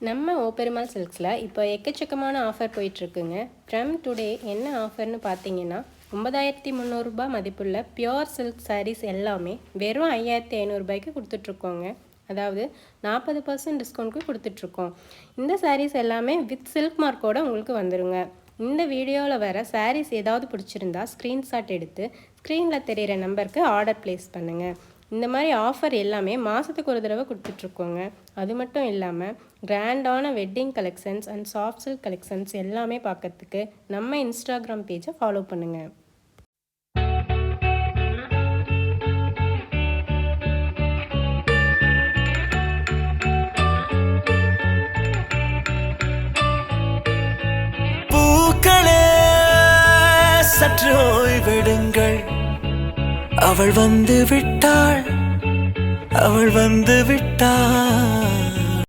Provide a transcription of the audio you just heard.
நம்ம ஓபெருமாள் சில்க்ஸில் இப்போ எக்கச்சக்கமான ஆஃபர் போயிட்டுருக்குங்க. ஃப்ரம் டுடே என்ன ஆஃபர்னு பார்த்தீங்கன்னா 9300 மதிப்புள்ள பியோர் சில்க் சாரீஸ் எல்லாமே வெறும் 5500 கொடுத்துட்ருக்கோங்க. அதாவது 40% டிஸ்கவுண்ட்க்கு கொடுத்துட்ருக்கோம். இந்த சாரீஸ் எல்லாமே வித் சில்க் மார்க்கோடு உங்களுக்கு வந்துடுங்க. இந்த வீடியோவில் வர சாரீஸ் ஏதாவது பிடிச்சிருந்தா ஸ்க்ரீன்ஷாட் எடுத்து ஸ்க்ரீனில் தெரிகிற நம்பருக்கு ஆர்டர் ப்ளேஸ் பண்ணுங்கள். இந்த மாதிரி ஆஃபர் எல்லாமே மாதத்துக்கு ஒரு தடவை கொடுத்துட்ருக்கோங்க. அது மட்டும் இல்லாமல் கிராண்டான wedding collections and soft silk collections எல்லாமே பார்க்கறதுக்கு நம்ம இன்ஸ்டாகிராம் பேஜை ஃபாலோ பண்ணுங்கள். பூக்களே சற்று ஓய்வெடுங்கள், அவள் வந்து விட்டாள், அவள் வந்து விட்டாள்.